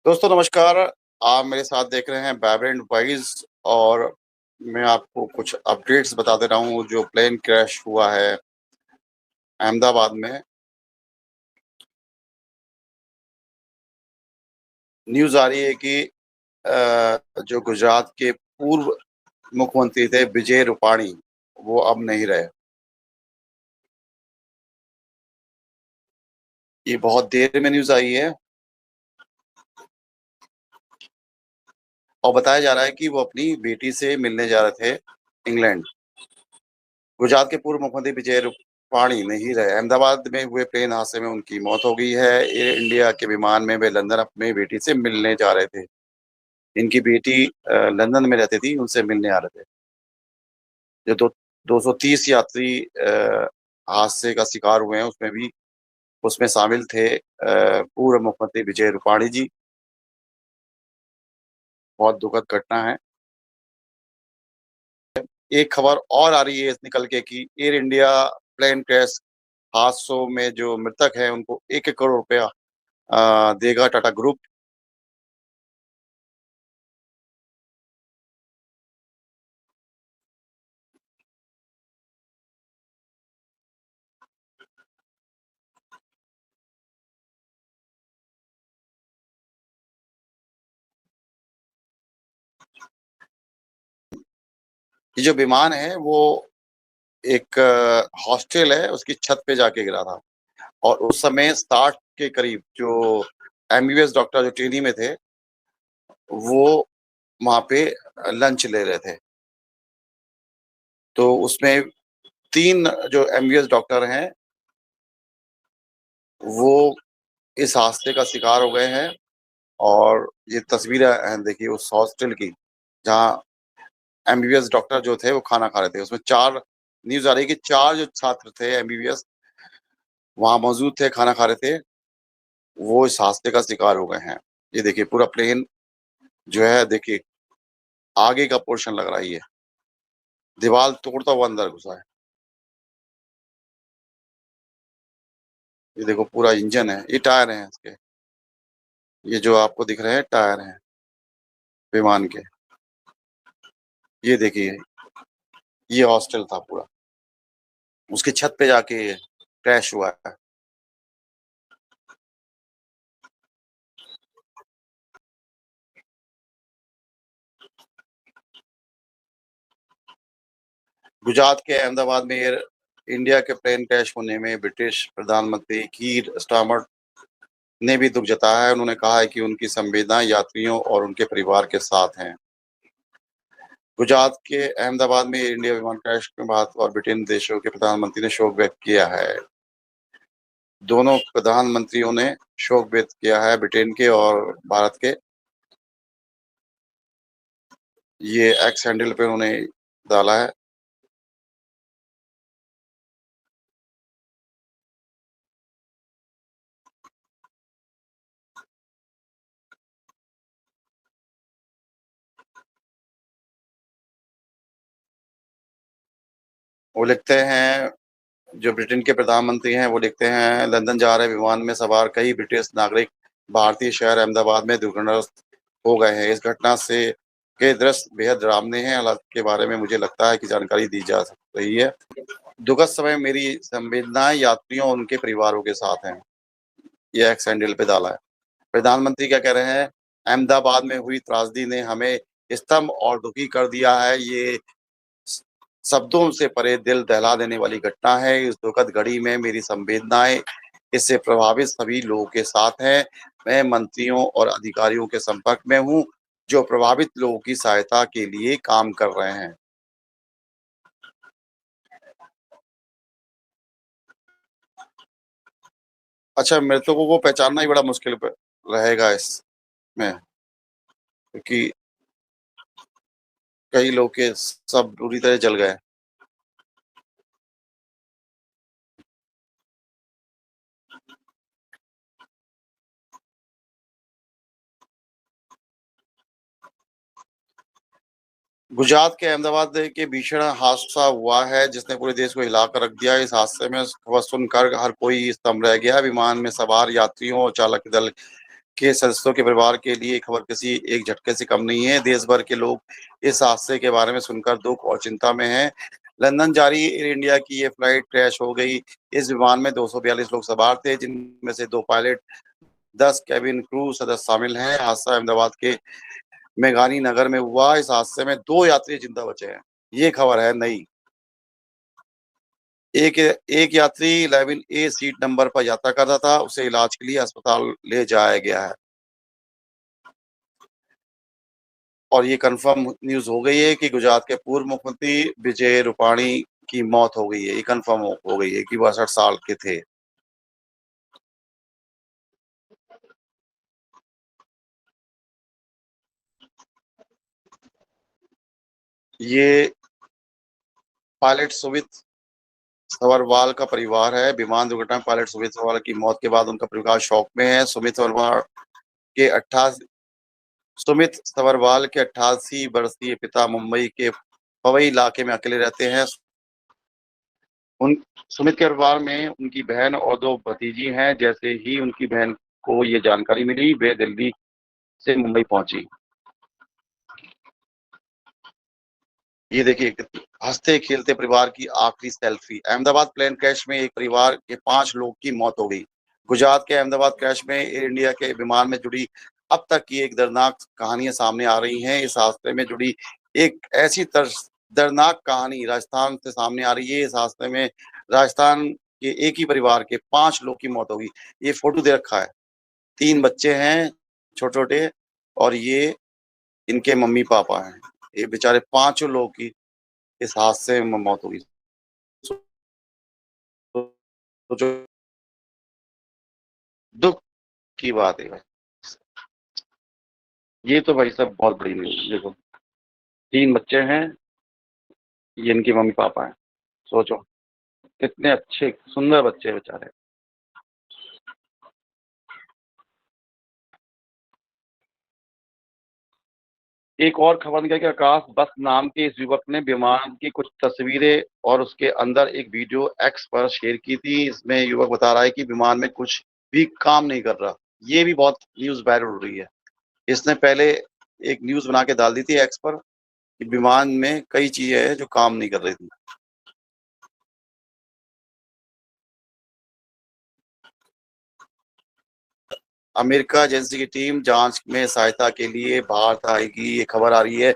दोस्तों नमस्कार। आप मेरे साथ देख रहे हैं वाइब्रेंट वाइज और मैं आपको कुछ अपडेट्स बता दे रहा हूँ जो प्लेन क्रैश हुआ है अहमदाबाद में। न्यूज़ आ रही है कि जो गुजरात के पूर्व मुख्यमंत्री थे विजय रूपाणी, वो अब नहीं रहे। ये बहुत देर में न्यूज़ आई है और बताया जा रहा है कि वो अपनी बेटी से मिलने जा रहे थे इंग्लैंड। गुजरात के पूर्व मुख्यमंत्री विजय रूपाणी नहीं रहे। अहमदाबाद में हुए प्लेन हादसे में उनकी मौत हो गई है। एयर इंडिया के विमान में वे लंदन अपनी बेटी से मिलने जा रहे थे। इनकी बेटी लंदन में रहती थी, उनसे मिलने आ रहे थे। जो 230 यात्री हादसे का शिकार हुए हैं, उसमें शामिल थे पूर्व मुख्यमंत्री विजय रूपाणी जी। बहुत दुखद घटना है। एक खबर और आ रही है निकल के कि एयर इंडिया प्लेन क्रैश हादसों में जो मृतक हैं उनको 1-1 करोड़ रुपया देगा टाटा ग्रुप। ये जो विमान है वो एक हॉस्टल है, उसकी छत पे जाके गिरा था और उस समय 60 के करीब जो एमबीबीएस डॉक्टर जो ट्रेनी में थे, वो वहाँ पे लंच ले रहे थे। तो उसमें 3 जो एमबीबीएस डॉक्टर हैं, वो इस हादसे का शिकार हो गए हैं और ये तस्वीरें हैं देखिए उस हॉस्टल की, जहाँ एमबीबीएस डॉक्टर जो थे वो खाना खा रहे थे। उसमें 4 न्यूज़ आ रही है कि 4 जो छात्र थे एमबीबीएस वहाँ मौजूद थे, खाना खा रहे थे, वो इस हादसे का शिकार हो गए हैं। ये देखिए पूरा प्लेन जो है देखिए आगे का पोर्शन लग रहा है ये, दीवार तोड़ता हुआ अंदर घुसा है। ये देखो पूरा इंजन है, ये टायर हैं इसके। ये जो आपको दिख रहे हैं टायर हैं विमान के। ये देखिए, ये हॉस्टल था पूरा, उसकी छत पे जाके क्रैश हुआ है। गुजरात के अहमदाबाद में एयर इंडिया के प्लेन क्रैश होने में ब्रिटिश प्रधानमंत्री कीर स्टारमर ने भी दुःख जताया है। उन्होंने कहा है कि उनकी संवेदनाएँ यात्रियों और उनके परिवार के साथ हैं। गुजरात के अहमदाबाद में एयर इंडिया विमान क्रैश में भारत और ब्रिटेन देशों के प्रधानमंत्री ने शोक व्यक्त किया है। दोनों प्रधानमंत्रियों ने शोक व्यक्त किया है, ब्रिटेन के और भारत के। ये एक्स हैंडल पे उन्होंने डाला है। वो लिखते हैं, जो ब्रिटेन के प्रधानमंत्री हैं, वो लिखते हैं, लंदन जा रहे विमान में सवार कई ब्रिटिश नागरिक भारतीय शहर अहमदाबाद में दुर्घटनाग्रस्त हो गए हैं। इस घटना से के दृश्य बेहद डरावने हैं। हालात के बारे में मुझे लगता है कि जानकारी दी जा सक रही है। दुखद समय मेरी संवेदनाएँ यात्रियों और उनके परिवारों के साथ हैं। ये एक्स हैंडल पे डाला है। प्रधानमंत्री क्या कह रहे हैं? अहमदाबाद में हुई त्रासदी ने हमें स्तंभ और दुखी कर दिया है। ये स शब्दों से परे दिल दहला देने वाली घटना है। इस दुखद घड़ी में मेरी संवेदनाएँ इससे प्रभावित सभी लोगों के साथ हैं। मैं मंत्रियों और अधिकारियों के संपर्क में हूँ, जो प्रभावित लोगों की सहायता के लिए काम कर रहे हैं। अच्छा, मृतकों को पहचानना ही बड़ा मुश्किल प रहेगा इसमें, क्योंकि कई लोग के सब बुरी तरह जल गए। गुजरात के अहमदाबाद के भीषण हादसा हुआ है, जिसने पूरे देश को हिला कर रख दिया है। इस हादसे में खबर सुनकर हर कोई स्तब्ध रह गया है। विमान में सवार यात्रियों और चालक दल के सदस्यों के परिवार के लिए खबर किसी एक झटके से कम नहीं है। देश भर के लोग इस हादसे के बारे में सुनकर दुख और चिंता में हैं। लंदन जारी एयर इंडिया की ये फ्लाइट क्रैश हो गई। इस विमान में 242 लोग सवार थे, जिनमें से 2 पायलट, 10 केबिन क्रू सदस्य शामिल हैं। हादसा अहमदाबाद के मेघानी नगर में हुआ। इस हादसे में 2 यात्री जिंदा बचे हैं। ये खबर है नई। एक एक यात्री 11 ए सीट नंबर पर यात्रा कर रहा था। उसे इलाज के लिए अस्पताल ले जाया गया है। और ये कंफर्म न्यूज़ हो गई है कि गुजरात के पूर्व मुख्यमंत्री विजय रूपाणी की मौत हो गई है। ये कंफर्म हो गई है कि वो 62 साल के थे। ये पायलट सुमित सवरवाल का परिवार है। विमान दुर्घटना में पायलट सुमित सवरवाल की मौत के बाद उनका परिवार शॉक में है। के 88 सुमित सवरवाल के 88 वर्षीय पिता मुंबई के पवई इलाके में अकेले रहते हैं। उन सुमित के परिवार में उनकी बहन और 2 भतीजी हैं। जैसे ही उनकी बहन को ये जानकारी मिली, वे दिल्ली से मुंबई पहुंची। ये देखिए, हंसते खेलते परिवार की आखिरी सेल्फी। अहमदाबाद प्लेन क्रैश में एक परिवार के 5 लोग की मौत हो गई। गुजरात के अहमदाबाद क्रैश में एयर इंडिया के विमान में जुड़ी अब तक की एक दर्दनाक कहानियां सामने आ रही हैं। इस हादसे में जुड़ी एक ऐसी दर्दनाक कहानी राजस्थान से सामने आ रही है। इस हादसे में राजस्थान के एक ही परिवार के 5 लोग की मौत हो गई। ये फोटो दे रखा है। 3 बच्चे हैं छोटे-छोटे, और ये इनके मम्मी-पापा हैं। ये बेचारे 5 लोगों की इस हादसे में मौत हो गई। सोचो, दुःख की बात है भाई। ये तो भाई साहब बहुत बड़ी न्यूज़। देखो, 3 बच्चे हैं, ये इनके मम्मी-पापा हैं। सोचो, कितने अच्छे सुंदर बच्चे हैं बेचारे। एक और खबर निकली कि आकाश बस नाम के इस युवक ने विमान की कुछ तस्वीरें और उसके अंदर एक वीडियो एक्स पर शेयर की थी। इसमें युवक बता रहा है कि विमान में कुछ भी काम नहीं कर रहा। ये भी बहुत न्यूज़ वायरल हो रही है। इसने पहले एक न्यूज़ बना के डाल दी थी एक्स पर कि विमान में कई चीजें हैं जो काम नहीं कर रही थी। अमेरिका एजेंसी की टीम जांच में सहायता के लिए भारत आएगी, ये खबर आ रही है।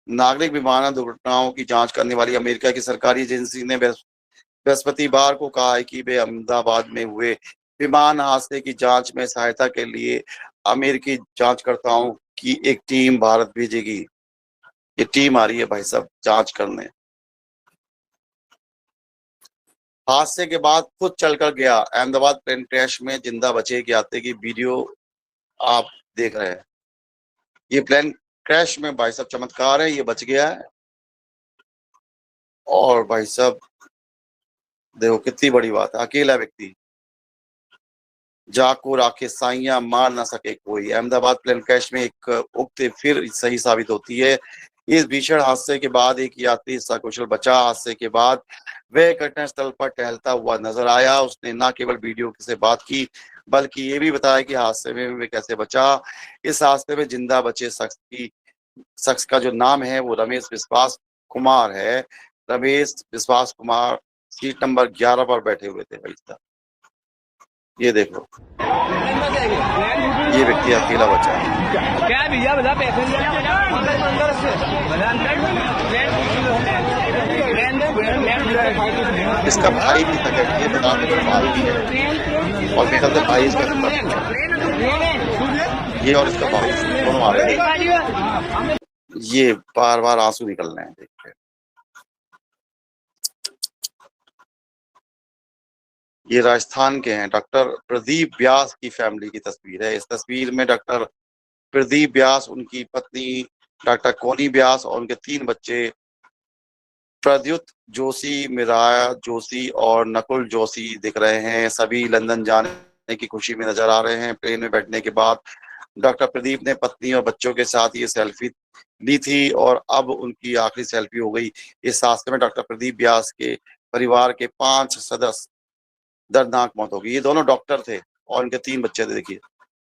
नागरिक विमान दुर्घटनाओं की जांच करने वाली अमेरिका की सरकारी एजेंसी ने बृहस्पतिवार को कहा है कि वे अहमदाबाद में हुए विमान हादसे की जांच में सहायता के लिए अमेरिकी जांचकर्ताओं की एक टीम भारत भेजेगी। ये टीम आ रही है भाई साहब जांच करने। हादसे के बाद खुद चलकर गया। अहमदाबाद प्लेन क्रैश में जिंदा बचे एक यात्री की वीडियो आप देख रहे हैं। ये प्लेन क्रैश में भाई साहब चमत्कार है, ये बच गया है। और भाई साहब देखो कितनी बड़ी बात है, अकेला व्यक्ति, जाको राखे साइयां मार ना सके कोई। अहमदाबाद प्लेन क्रैश में एक उक्ति फिर सही साबित होती है। इस भीषण हादसे के बाद एक यात्री सकुशल बचा। हादसे के बाद वह घटनास्थल पर टहलता हुआ नजर आया। उसने न केवल वीडियो से बात की, बल्कि ये भी बताया कि हादसे में वे कैसे बचा। इस हादसे में जिंदा बचे शख्स का जो नाम है वो रमेश विश्वास कुमार है। रमेश विश्वास कुमार सीट नंबर 11 पर बैठे हुए थे भाई साहब। ये देखो, ये व्यक्ति अकेला बचा है। क्या भैया बता इसका भाई भी था, ये बता दो, भाई भी है। और मेरे ख्याल से भाई इसका ये और इसका भाई दोनों आ रहे हैं। ये बार बार आंसू निकल रहे हैं देख के। ये राजस्थान के हैं। डॉक्टर प्रदीप व्यास की फैमिली की तस्वीर है। इस तस्वीर में डॉक्टर प्रदीप व्यास, उनकी पत्नी डॉक्टर कोनी व्यास और उनके 3 बच्चे प्रद्युत जोशी, मिराया जोशी और नकुल जोशी दिख रहे हैं। सभी लंदन जाने की खुशी में नजर आ रहे हैं। प्लेन में बैठने के बाद डॉक्टर प्रदीप ने पत्नी और बच्चों के साथ ये सेल्फी ली थी और अब उनकी आखिरी सेल्फी हो गई। इस हादसे में डॉक्टर प्रदीप व्यास के परिवार के 5 सदस्य दर्दनाक मौत हो गई। ये दोनों डॉक्टर थे और इनके 3 बच्चे थे। देखिए,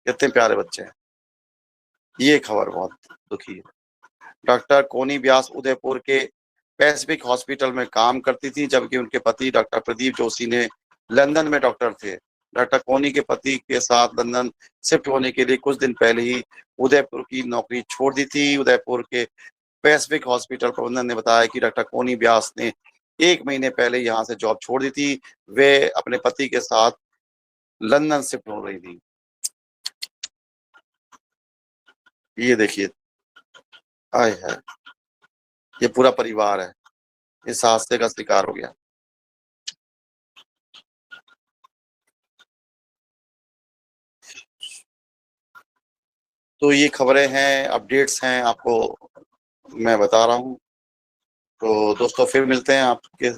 कितने प्यारे बच्चे हैं। ये खबर बहुत दुखी है। डॉक्टर कोनी व्यास उदयपुर के पैसिफिक हॉस्पिटल में काम करती थी, जबकि उनके पति डॉक्टर प्रदीप जोशी ने लंदन में डॉक्टर थे। डॉक्टर कोनी के पति के साथ लंदन शिफ्ट होने के लिए कुछ दिन पहले ही उदयपुर की नौकरी छोड़ दी थी। उदयपुर के पैसिफिक हॉस्पिटल प्रबंधन ने बताया कि डॉक्टर कोनी व्यास ने 1 महीने पहले यहाँ से जॉब छोड़ दी थी। वे अपने पति के साथ लंदन शिफ्ट हो रही थी। ये देखिए, आय हाय! ये पूरा परिवार है, इस हादसे का शिकार हो गया। तो ये खबरें हैं, अपडेट्स हैं, आपको मैं बता रहा हूँ। तो दोस्तों फिर मिलते हैं आपके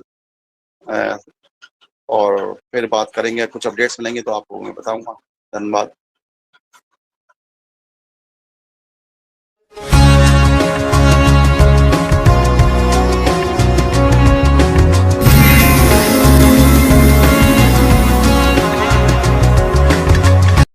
और फिर बात करेंगे, कुछ अपडेट्स मिलेंगे तो आपको मैं बताऊँगा। धन्यवाद।